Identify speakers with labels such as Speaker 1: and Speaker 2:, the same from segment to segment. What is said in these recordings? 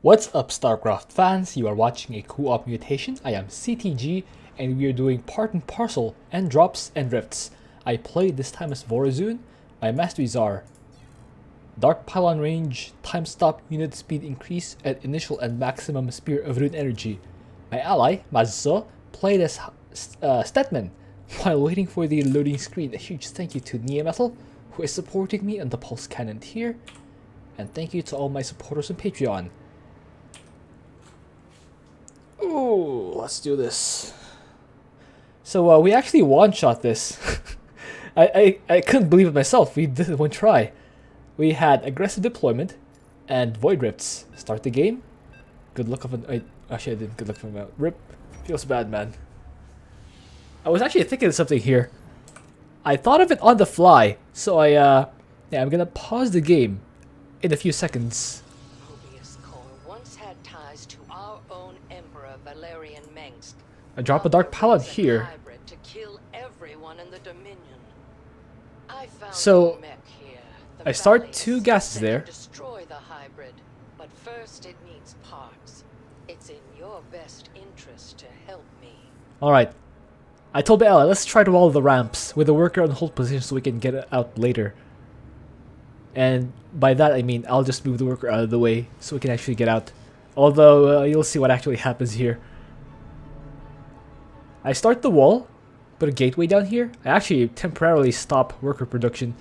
Speaker 1: What's up, Starcraft fans? You are watching a co-op mutation. I am CTG, and we are doing part and parcel and drops and rifts. I played this time as Vorazun. My masteries are Dark Pylon range, time stop, unit speed increase at initial and maximum Spear of Rune energy. My ally, Mazuso, played as Statman. While waiting for the loading screen, a huge thank you to Metal, who is supporting me on the Pulse Cannon tier, and thank you to all my supporters on Patreon. Ooh, let's do this. So we actually one-shot this. I couldn't believe it myself. We did it one try. We had aggressive deployment and void rifts. Start the game. Good luck of an. Actually, I didn't. Good luck from a rip. Feels bad, man. I was actually thinking of something here. I thought of it on the fly, so I'm gonna pause the game in a few seconds. I drop a Dark Pylon here. So I start two gases there.
Speaker 2: Destroy the hybrid, but first it needs parts. It's in your best interest to help me.
Speaker 1: Alright. I told Bella, let's try to wall the ramps with the worker on hold position so we can get it out later. And by that I mean I'll just move the worker out of the way so we can actually get out. Although you'll see what actually happens here. I start the wall, put a gateway down here. I actually temporarily stop worker production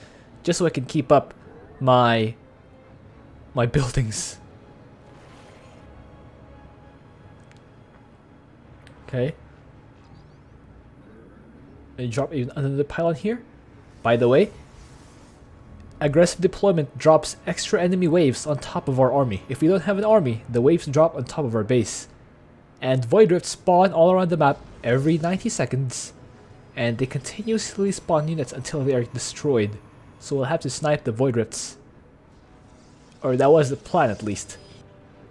Speaker 1: just so I can keep up my buildings. Okay. And drop another pylon here. By the way, aggressive deployment drops extra enemy waves on top of our army. If we don't have an army, the waves drop on top of our base. And void rifts spawn all around the map every 90 seconds. And they continuously spawn units until they are destroyed. So we'll have to snipe the void rifts. Or that was the plan at least.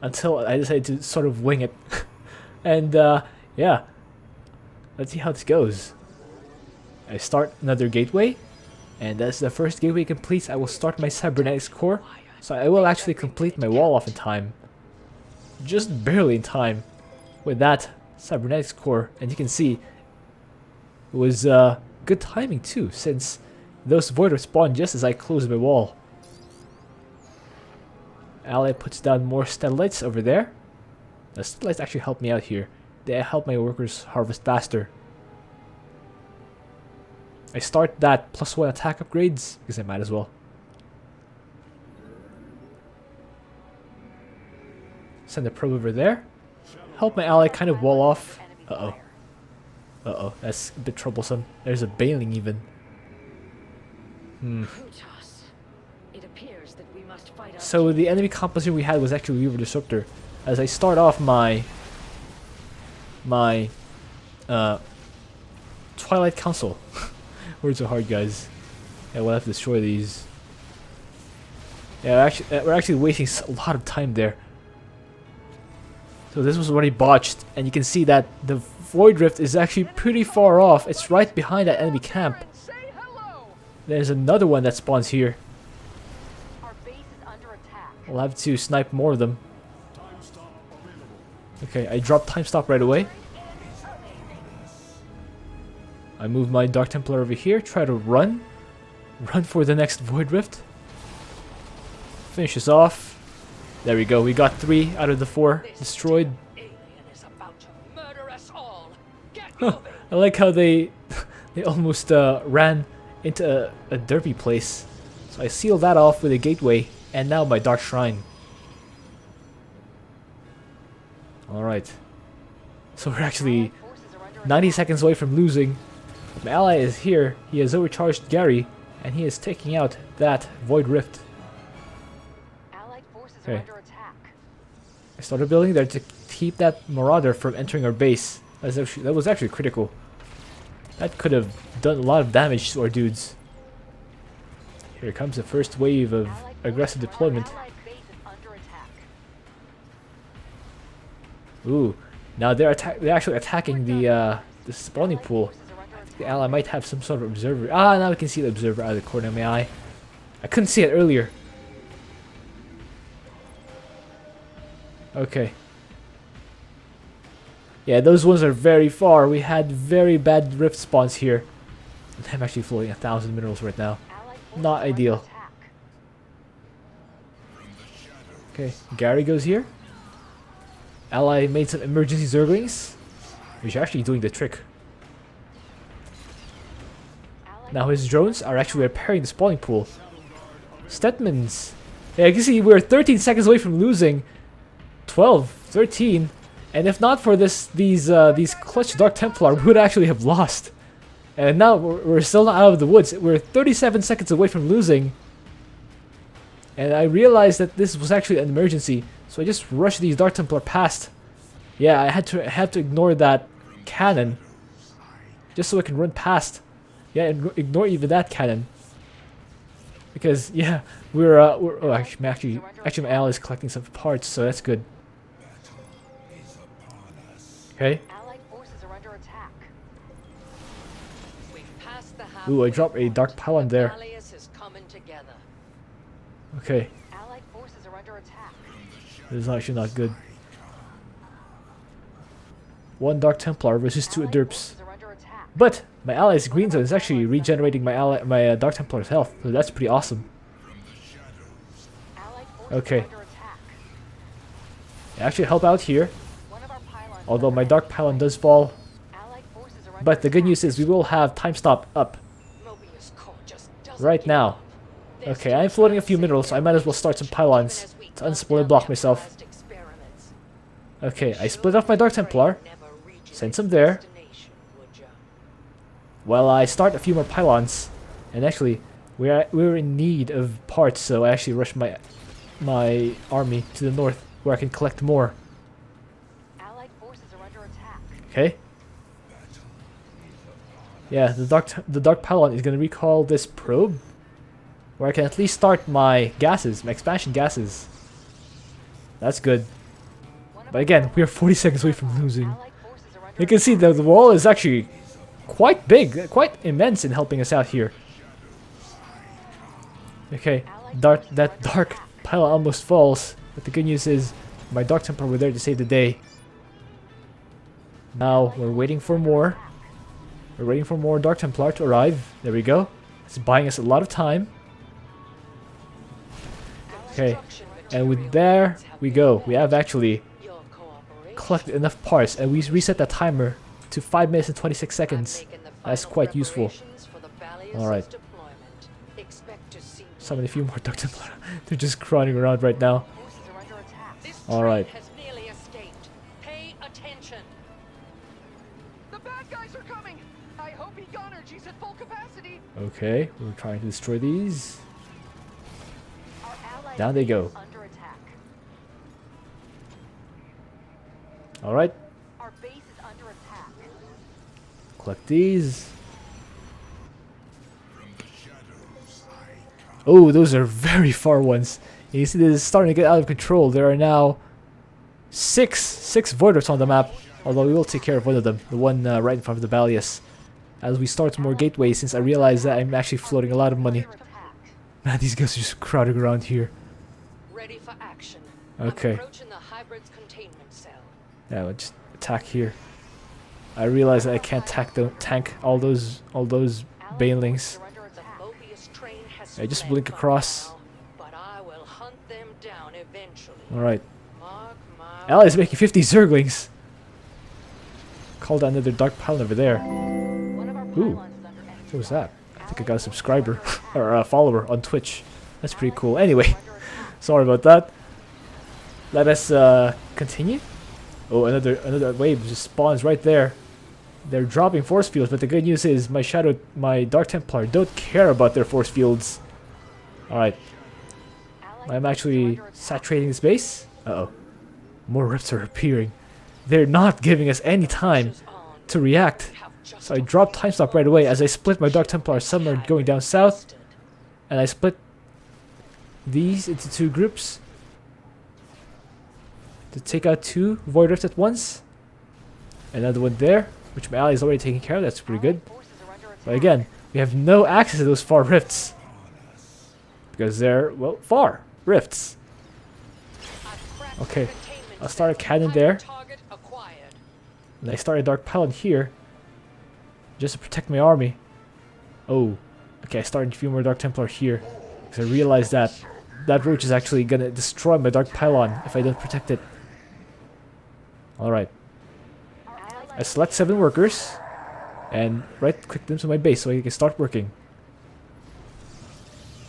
Speaker 1: Until I decided to sort of wing it. And yeah. Let's see how this goes. I start another gateway. And as the first gateway completes, I will start my cybernetics core. So I will actually complete my wall off in time. Just barely in time. With that cybernetics core. And you can see it was good timing too, since those voiders spawned just as I closed my wall. Ally puts down more steadlights over there. The steadlights actually help me out here. They help my workers harvest faster. I start that +1 attack upgrades, because I might as well. Send a probe over there. Help my ally kind of wall off. Uh-oh. Uh-oh, that's a bit troublesome. There's a bailing even. So the enemy composition we had was actually Weaver Disruptor. As I start off my Twilight Council. Words are hard, guys. Yeah, we'll have to destroy these. Yeah, we're actually wasting a lot of time there. So this was already botched, and you can see that the Void Rift is actually pretty far off. It's right behind that enemy camp. There's another one that spawns here. We'll have to snipe more of them. Okay, I dropped time stop right away. I move my Dark Templar over here, try to run. Run for the next Void Rift. Finish this off. There we go, we got 3 out of the 4 destroyed. Huh, I like how they almost ran into a derpy place. So I sealed that off with a gateway, and now my Dark Shrine. Alright. So we're actually 90 seconds away from losing. My ally is here, he has overcharged Gary, and he is taking out that Void Rift. Okay. I started building there to keep that Marauder from entering our base. That was actually critical. That could have done a lot of damage to our dudes. Here comes the first wave of aggressive deployment. Ooh, now they're actually attacking the spawning pool. I think the ally might have some sort of observer. Ah, now we can see the observer out of the corner of my eye. I couldn't see it earlier. Okay. Yeah, those ones are very far. We had very bad rift spawns here. I'm actually floating 1,000 minerals right now. Not ideal. Okay, Gary goes here. Ally made some emergency Zerglings, which are actually doing the trick. Now his drones are actually repairing the spawning pool. Stetmans. Yeah, you can see we're 13 seconds away from losing. 12, 13. And if not for these clutch Dark Templar, we would actually have lost. And now we're still not out of the woods. We're 37 seconds away from losing. And I realized that this was actually an emergency. So I just rushed these Dark Templar past. Yeah, I had to ignore that cannon. Just so I can run past. Yeah, and ignore even that cannon. Because, yeah, we're oh, actually my ally is collecting some parts, so that's good. Okay.
Speaker 3: Allied forces are under attack.
Speaker 1: Ooh, I dropped a Dark Pylon there.
Speaker 2: Is coming together.
Speaker 1: Okay.
Speaker 3: Allied forces are under attack.
Speaker 1: This is actually not good. One Dark Templar versus two
Speaker 3: Allied
Speaker 1: Derps.
Speaker 3: forces are under attack.
Speaker 1: But my ally's Green Zone is actually regenerating my Dark Templar's health, so that's pretty awesome.
Speaker 3: Allied forces
Speaker 1: Okay.
Speaker 3: are under attack.
Speaker 1: I actually help out here,
Speaker 3: One of our pylons is
Speaker 1: although
Speaker 3: under
Speaker 1: my Dark Pylon does fall.
Speaker 3: Allied forces are under
Speaker 1: But the good
Speaker 3: attack.
Speaker 1: news is we will have time stop up
Speaker 2: Mobius Core just doesn't
Speaker 1: right
Speaker 2: give
Speaker 1: now.
Speaker 2: up. They're
Speaker 1: Okay,
Speaker 2: still
Speaker 1: I'm floating a few
Speaker 2: trying to
Speaker 1: minerals, so I might as well start some
Speaker 2: even
Speaker 1: pylons
Speaker 2: as we
Speaker 1: to
Speaker 2: calm
Speaker 1: unsplit
Speaker 2: down
Speaker 1: block
Speaker 2: the
Speaker 1: myself.
Speaker 2: authorized experiments.
Speaker 1: Okay, I split off my Dark Templar.
Speaker 2: Never reaches
Speaker 1: Send
Speaker 2: its
Speaker 1: some there.
Speaker 2: destination, would ya?
Speaker 1: While I start a few more pylons. And actually, we're in need of parts, so I actually rushed my army to the north where I can collect more.
Speaker 3: Allied forces are under attack.
Speaker 1: Okay. Yeah, the dark pylon is gonna recall this probe, where I can at least start my gases, my expansion gases. That's good.
Speaker 3: One of
Speaker 1: But
Speaker 3: our
Speaker 1: again, we are
Speaker 3: pylons
Speaker 1: 40 seconds away from losing.
Speaker 3: Allied forces are under
Speaker 1: You can see that the wall is actually quite big, quite immense in helping us out here. Okay, that dark pylon almost falls, but the good news is my Dark Templar were there to save the day. Now we're waiting for more. We're waiting for more Dark Templar to arrive. There we go. It's buying us a lot of time. Okay, and with there we go. We have actually
Speaker 2: Your cooperation.
Speaker 1: collected enough parts, and we reset that timer to 5 minutes and 26
Speaker 2: I'm
Speaker 1: seconds.
Speaker 2: making the
Speaker 1: That's
Speaker 2: final
Speaker 1: quite useful.
Speaker 2: preparations for the Valiant's
Speaker 1: Alright.
Speaker 2: deployment. Expect to see
Speaker 1: Summon a few more Dark Templar. They're just crawling around right now.
Speaker 3: forces are under attack.
Speaker 2: This
Speaker 1: All
Speaker 2: train
Speaker 1: right.
Speaker 2: has nearly escaped. Pay attention.
Speaker 4: The bad guys are coming! I hope Egon Energy's at full capacity!
Speaker 1: Okay, we're trying to destroy these.
Speaker 3: Our allied
Speaker 1: Down they
Speaker 3: base
Speaker 1: go.
Speaker 3: is under attack.
Speaker 1: Alright,
Speaker 3: Our base is under attack.
Speaker 1: collect these. Oh, those are very far ones. And you see this is starting to get out of control. There are now six Voiders on the map. Although we will take care of one of them. The one right in front of the Balius. As we start more gateways, since I realize that I'm actually floating a lot of money.
Speaker 3: Under attack.
Speaker 1: Man, these guys are just crowding around here.
Speaker 2: Ready for action.
Speaker 1: Okay.
Speaker 2: I'm approaching the hybrid's containment cell.
Speaker 1: Yeah, we'll just attack here. I realize that I can't tank all those
Speaker 3: Allied
Speaker 1: banelings.
Speaker 3: forces are under
Speaker 2: The
Speaker 3: attack.
Speaker 2: Mobius train has
Speaker 1: Yeah, just
Speaker 2: fled
Speaker 1: blink
Speaker 2: for
Speaker 1: across.
Speaker 2: now, but I will hunt them down eventually.
Speaker 1: Alright.
Speaker 2: Mark my
Speaker 1: Allies making 50 Zerglings. Called out another Dark Pylon over there.
Speaker 3: One of our
Speaker 1: Ooh.
Speaker 3: pylons is under enemy
Speaker 1: What was
Speaker 3: attack.
Speaker 1: that? I think I got a subscriber. or a follower on Twitch. That's pretty cool. Anyway, sorry about that. Let us continue. Oh, another wave just spawns right there. They're dropping force fields, but the good news is my Dark Templar don't care about their force fields. Alright,
Speaker 3: Allied
Speaker 1: I'm
Speaker 3: forces are
Speaker 1: actually
Speaker 3: under attack.
Speaker 1: saturating the space. Uh-oh. More rifts are appearing. They're not giving us any time
Speaker 2: Marches on.
Speaker 1: to react.
Speaker 2: Have just
Speaker 1: So I dropped time stop right away as I split my Dark Templar. Some are going down south, and I split these into two groups to take out two Void Rifts at once. Another one there, which my ally is already taking care of. That's pretty good.
Speaker 3: Allied forces are under attack.
Speaker 1: But again, we have no access to those far rifts because they're, well, far rifts.
Speaker 2: I've cracked
Speaker 1: Okay.
Speaker 2: the containment
Speaker 1: I'll start a cannon there.
Speaker 2: Target acquired.
Speaker 1: And I start a dark pylon here. Just to protect my army. Oh. Okay, I started a few more Dark Templar here. Because I realized that that roach is actually gonna destroy my Dark Pylon if I don't protect it. Alright. I select 7 workers. And right-click them to my base so I can start working.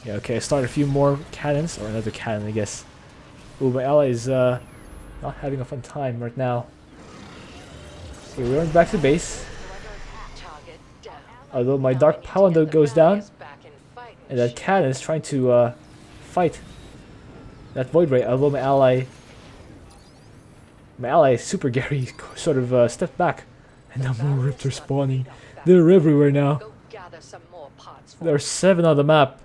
Speaker 1: Yeah, okay, I start a few more cannons. Or another cannon, I guess. Ooh, my ally is not having a fun time right now. Okay, we're going back to base.
Speaker 2: Target down.
Speaker 1: Although my Dark Pylon goes down.
Speaker 2: Back in fighting
Speaker 1: And that cannon is trying to fight that Void Ray, although my ally Super Gary sort of stepped back. And now more rips are spawning. They're everywhere now.
Speaker 2: Go gather some more parts for
Speaker 1: There are 7 on the map.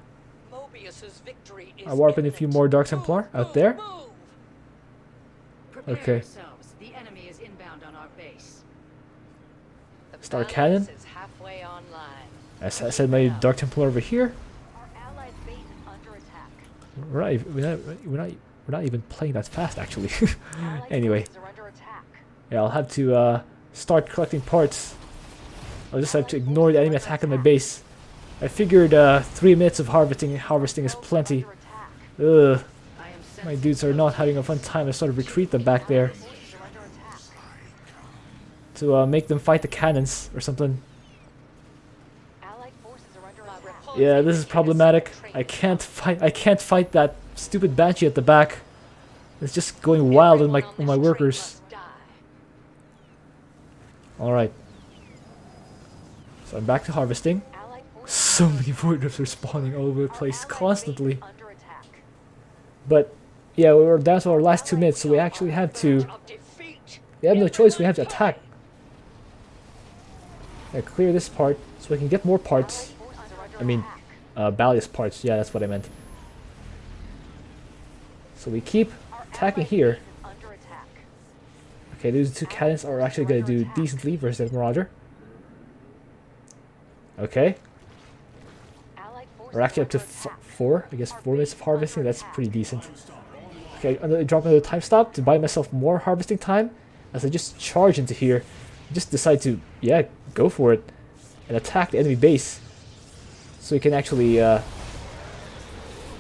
Speaker 2: Mobius's victory is
Speaker 1: I warp in a few
Speaker 2: imminent.
Speaker 1: more Dark Templar out there.
Speaker 2: Move.
Speaker 5: Prepare
Speaker 1: Okay.
Speaker 5: yourselves. The enemy is inbound on our base.
Speaker 2: The
Speaker 1: Start
Speaker 2: balance
Speaker 1: cannon.
Speaker 2: is halfway online.
Speaker 1: I said my Dark Templar over here.
Speaker 3: Our allied base is under attack.
Speaker 1: We're not even playing that fast actually.
Speaker 3: Allied
Speaker 1: Anyway,
Speaker 3: forces are under attack.
Speaker 1: yeah, I'll have to start collecting parts. I'll just have to ignore the enemy attack on my base. I figured 3 minutes of harvesting is plenty.
Speaker 3: Under attack.
Speaker 1: Ugh,
Speaker 5: I am
Speaker 1: my
Speaker 5: sensing
Speaker 1: dudes are not having a fun time. I sort of retreat them back there
Speaker 3: Forces are under attack.
Speaker 1: to make them fight the cannons or something.
Speaker 3: Allied forces are under
Speaker 2: My
Speaker 3: attack.
Speaker 2: repulsive
Speaker 1: Yeah, this is
Speaker 2: mechanics
Speaker 1: problematic.
Speaker 2: trained
Speaker 1: I can't fight that stupid banshee at the back. It's just going wild on
Speaker 2: Everyone
Speaker 1: my
Speaker 2: this train
Speaker 1: workers.
Speaker 2: must die.
Speaker 1: All right. So I'm back to harvesting.
Speaker 3: Allied forces
Speaker 1: So many void drifts are spawning all over the place constantly.
Speaker 3: under attack.
Speaker 1: But yeah, we're down to our last 2 minutes, so we actually have to.
Speaker 2: Of defeat.
Speaker 1: We have no choice. We have to attack. Clear this part so we can get more parts.
Speaker 3: Forces are under
Speaker 1: I mean,
Speaker 3: attack.
Speaker 1: ballast parts. Yeah, that's what I meant. So we keep
Speaker 3: Our
Speaker 1: attacking
Speaker 3: allied
Speaker 1: here.
Speaker 3: base is under attack.
Speaker 1: Okay, those 2 cannons are actually going to do decently versus that Marauder. Okay,
Speaker 3: Allied forces
Speaker 1: we're actually up to
Speaker 3: are under attack.
Speaker 1: 4. I guess 4 minutes of harvesting. That's pretty decent. Okay, I'm gonna drop another time stop to buy myself more harvesting time. As I just charge into here, just decide to, yeah, go for it and attack the enemy base, so you can actually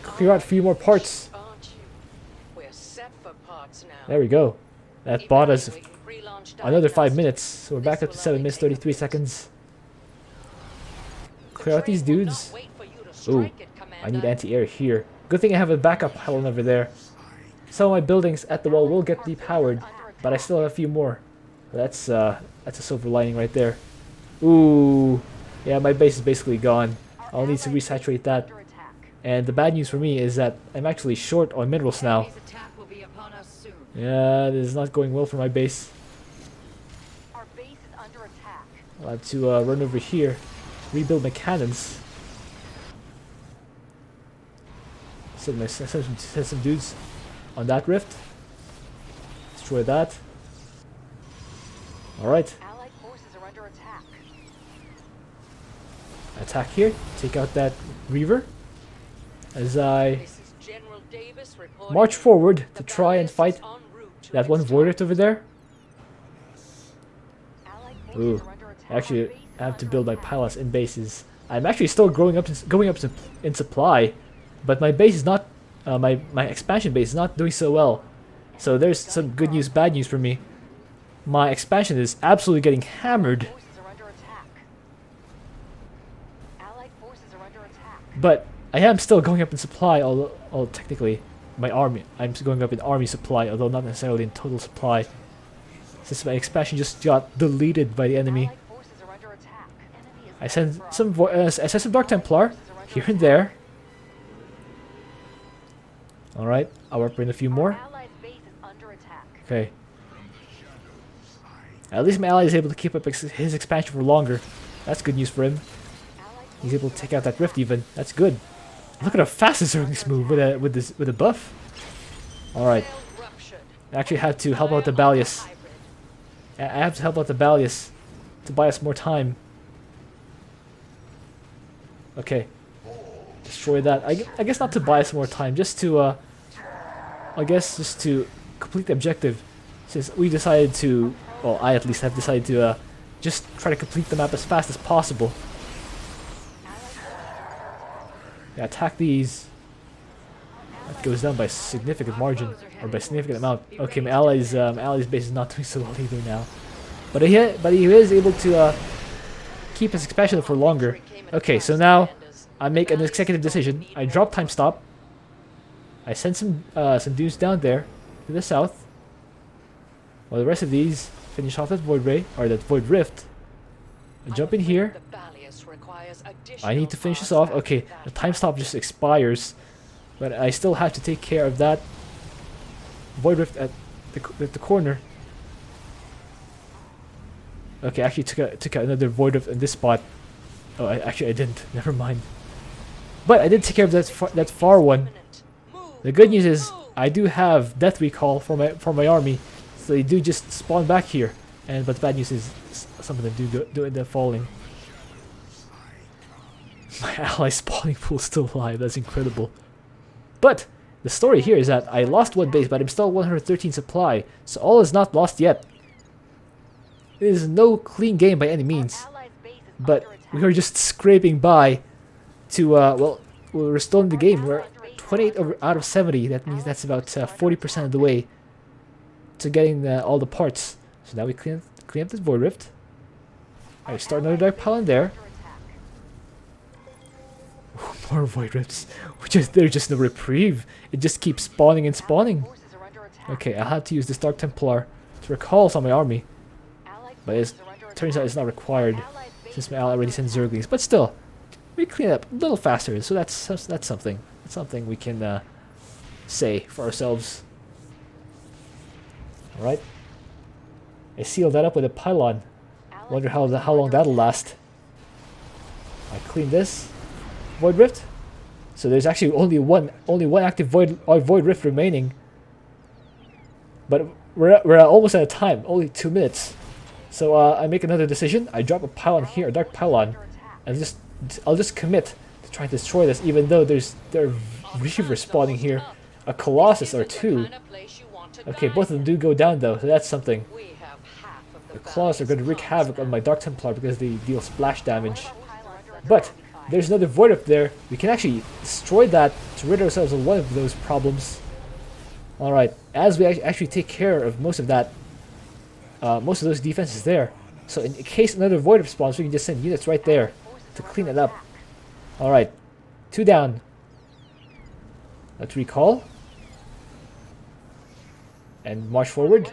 Speaker 1: clear out a few more parts.
Speaker 2: Aren't you? We're set for parts now.
Speaker 1: There we go. That bought us
Speaker 2: Evaluating pre-launch
Speaker 1: another 5
Speaker 2: diagnostics.
Speaker 1: minutes, so we're back up to 7 minutes 33 seconds. Clear out these
Speaker 2: Train will not
Speaker 1: dudes.
Speaker 2: wait for you to
Speaker 1: Ooh,
Speaker 2: strike it,
Speaker 1: I need
Speaker 2: Commander.
Speaker 1: anti-air here. Good thing I have a backup pylon over there. Some of my buildings at the wall will get depowered, but I still have a few more. That's a silver lining right there. Ooh, yeah, my base is basically gone. I'll need to resaturate that.
Speaker 3: Under attack.
Speaker 1: And the bad news for me is that I'm actually short on minerals now.
Speaker 5: Enemy's attack will be upon us soon.
Speaker 1: Yeah, this is not going well for my base.
Speaker 3: Our base is under attack.
Speaker 1: I'll have to run over here, rebuild my cannons. Send some dudes on that rift. Destroy that. Alright,
Speaker 3: Allied forces are under attack.
Speaker 1: attack here. Take out that Reaver. As I
Speaker 2: This is General Davis reporting.
Speaker 1: march forward
Speaker 2: The
Speaker 1: to try and
Speaker 2: ballast
Speaker 1: fight
Speaker 2: is en route to
Speaker 1: that
Speaker 2: its
Speaker 1: one void rift over there.
Speaker 3: Allied forces
Speaker 1: Ooh,
Speaker 3: are under attack.
Speaker 1: actually,
Speaker 3: Our base
Speaker 1: I have
Speaker 3: is
Speaker 1: to
Speaker 3: under
Speaker 1: build my
Speaker 3: attack.
Speaker 1: palace in bases. I'm actually still going up in supply, but my base is not. My expansion base is not doing so well. So there's some good news, bad news for me. My expansion is absolutely getting hammered,
Speaker 3: Forces are under attack. Allied forces are under attack.
Speaker 1: but I am still going up in supply. Although technically, I'm going up in army supply, although not necessarily in total supply. Since my expansion just got deleted by the enemy.
Speaker 3: Allied forces are under attack. Enemy is
Speaker 1: I send
Speaker 3: coming for our
Speaker 1: I send some Dark Templar here and there. Alright, I'll warp in a few more.
Speaker 3: Allied base is under attack.
Speaker 1: Okay. At least my ally is able to keep up his expansion for longer. That's good news for him.
Speaker 3: Allied
Speaker 1: He's able to take out that rift even. That's good. Look at how fast this Zerglings move with a buff. Alright.
Speaker 2: Sail ruptured.
Speaker 1: I actually have to help out the Balius.
Speaker 2: Hybrid.
Speaker 1: I have to help out the Balius to buy us more time. Okay. Destroy that. I guess not to buy us more time, just to I guess just to complete the objective. since we decided to, well, I at least have decided to just try to complete the map as fast as possible. Yeah, attack these. That goes down by a significant margin, or by a significant amount. Okay, my ally's base is not doing so well either now, but he is able to keep his expansion for longer. Okay, so now I make an executive decision. I drop time stop. I send some dudes down there to the south, while the rest of these finish off that void ray or that void rift. I jump in here. I need to finish this off. Okay, the time stop just expires, but I still have to take care of that void rift at the corner. Okay, actually took out another void rift in this spot. Oh, I didn't. Never mind. But I did take care of that far one. The good news is I do have death recall for my army, so they do just spawn back here. But the bad news is some of them do end up falling. My ally spawning pool is still alive. That's incredible. But the story here is that I lost one base, but I'm still 113 supply, so all is not lost yet. It is no clean game by any means, but we are just scraping by to well, we're still in the game. We're 28 out of 70. That means that's about 40% of the way to getting all the parts. So now we clean up this void rift. I start another dark pylon there. More void rifts. There's just no reprieve. It just keeps spawning and spawning. Okay, I'll have to use this Dark Templar to recall some of my army, but it turns out it's not required since my ally already sent Zerglings. But still, we clean it up a little faster, so that's something. That's something we can say for ourselves. All right. I sealed that up with a pylon. Wonder how long that'll last. I clean this void rift. So there's actually only one active void rift remaining. But we're almost out of time. Only 2 minutes. So I make another decision. I drop a pylon here, a dark pylon, and I'll just commit to try to destroy this, even though there are reavers spawning here, a colossus or two. Okay, both of them do go down though, so that's something. The claws are going to wreak havoc on my Dark Templar because they deal splash damage. But there's another void up there. We can actually destroy that to rid ourselves of one of those problems. Alright, as we actually take care of most of that, most of those defenses there. So in case another void spawns, we can just send units right there to clean it up. Alright, 2 down. Let's recall. And march forward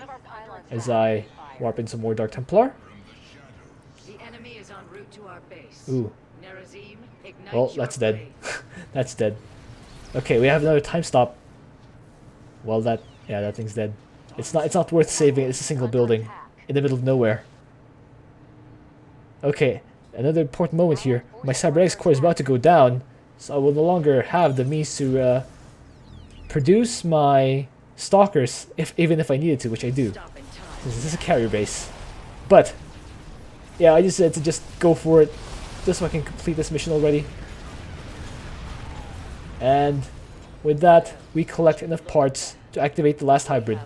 Speaker 1: as I warp in some more Dark Templar.
Speaker 5: The enemy is en route to our base.
Speaker 1: Ooh.
Speaker 5: Nerazim, ignite
Speaker 1: Well,
Speaker 5: your
Speaker 1: that's dead.
Speaker 5: blade.
Speaker 1: That's dead. Okay, we have another time stop. Well, that thing's dead. It's not worth saving. It's a single building in the middle of nowhere. Okay, another important moment here. My cybernetics core is about to go down, so I will no longer have the means to produce my stalkers, even if I needed to, which I do.
Speaker 5: Stop in time.
Speaker 1: This is a carrier base. But yeah, I just said to just go for it, just so I can complete this mission already. And with that, we collect enough parts to activate the last hybrid,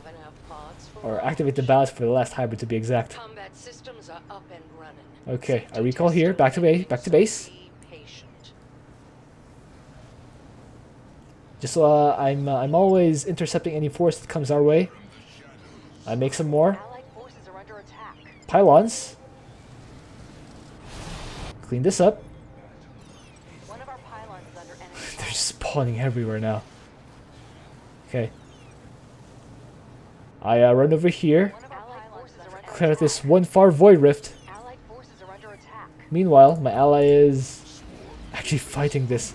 Speaker 1: or activate the ballast for the last hybrid to be exact.
Speaker 2: Combat systems are up and running.
Speaker 1: Okay, I recall here, back to base.
Speaker 2: Be patient.
Speaker 1: Just so I'm always intercepting any force that comes our way. I make some more
Speaker 3: Allied forces are under attack.
Speaker 1: pylons. Clean this up.
Speaker 3: One of our pylons is under enemy
Speaker 1: They're
Speaker 3: attack.
Speaker 1: spawning everywhere now. Okay. I run over here,
Speaker 3: One of our pylons is under
Speaker 1: clear out
Speaker 3: attack.
Speaker 1: this one far void rift.
Speaker 3: Allied forces are under attack.
Speaker 1: Meanwhile, my ally is actually fighting this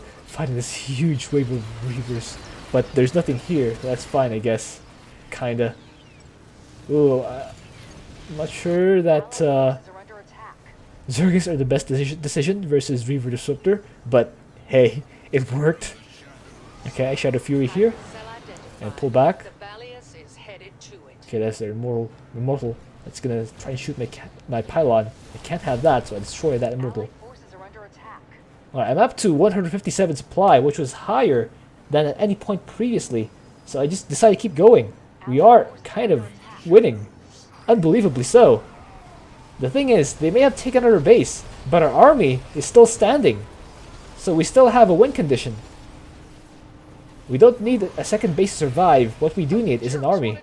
Speaker 1: huge wave of reavers. But there's nothing here, so that's fine, I guess. Kinda. Ooh, I'm not sure that
Speaker 3: Allied forces are under attack.
Speaker 1: Zerglings are the best decision versus Reaver Disruptor, but hey, it worked. Okay, I Shadow Fury here
Speaker 2: Cell identified.
Speaker 1: and pull back.
Speaker 2: The Balius is headed to it.
Speaker 1: Okay, that's their immortal. That's gonna try and shoot my pylon. I can't have that, so I destroy that immortal.
Speaker 3: Allied forces are under attack.
Speaker 1: Alright, I'm up to 157 supply, which was higher than at any point previously. So I just decided to keep going. We are kind of winning. Unbelievably so. The thing is, they may have taken out our base, but our army is still standing. So we still have a win condition. We don't need a second base to survive. What we do need is an army.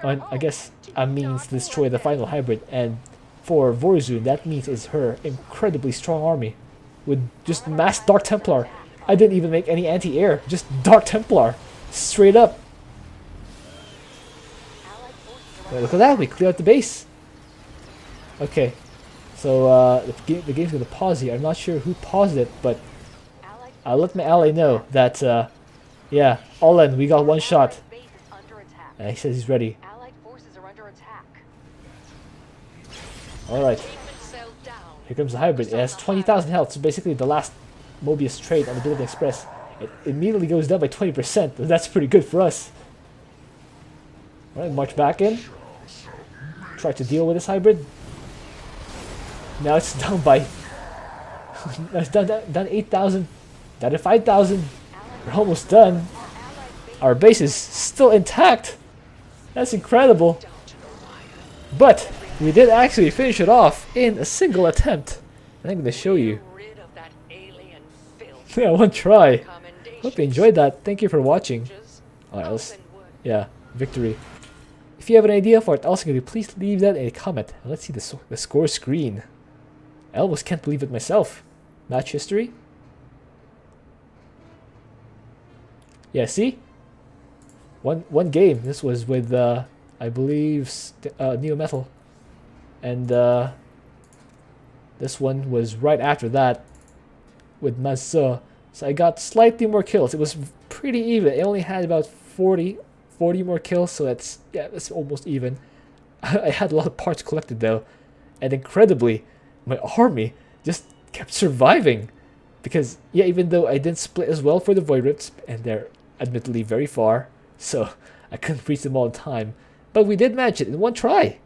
Speaker 1: And I guess a means to destroy the final hybrid. And for Vorzun, that means is her incredibly strong army. With just mass Dark Templar. I didn't even make any anti-air. Just Dark Templar. Straight up. Well, look at that. We cleared out the base. Okay. So the game's going to pause here. I'm not sure who paused it, but I'll let my ally know that, yeah, all in, we got one shot.
Speaker 3: Base is under attack.
Speaker 1: And he says he's ready.
Speaker 3: Allied forces are under attack.
Speaker 1: Alright,
Speaker 2: Containment cell down.
Speaker 1: here comes the hybrid. It has 20,000 health, so basically the last Mobius trade on the Building Express. It immediately goes down by 20%. That's pretty good for us. Alright, march back in. Try to deal with this hybrid. Now it's down by... now it's down 8,000. Down to 5,000. We're almost done. Our base is still intact. That's incredible. But we did actually finish it off in a single attempt. And I'm going to show you.
Speaker 2: Rid of that alien filth.
Speaker 1: Yeah, one try.
Speaker 2: Commendations.
Speaker 1: Hope you enjoyed that. Thank you for watching. Alright, let's...
Speaker 2: Open wood.
Speaker 1: Yeah, victory. If you have an idea for what else I can do, please leave that in a comment. Let's see the score screen. I almost can't believe it myself. Match history. Yeah, see? One game. This was with, I believe, Neo Metal. And this one was right after that with Mazza. So I got slightly more kills. It was pretty even. It only had about 40 more kills, so that's almost even. I had a lot of parts collected though. And incredibly, my army just kept surviving. Because, yeah, even though I didn't split as well for the Void Rifts, and they're admittedly very far, so I couldn't reach them all in time. But we did manage it in one try,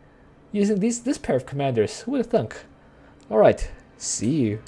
Speaker 1: using this pair of commanders. Who would have thunk? Alright, see you.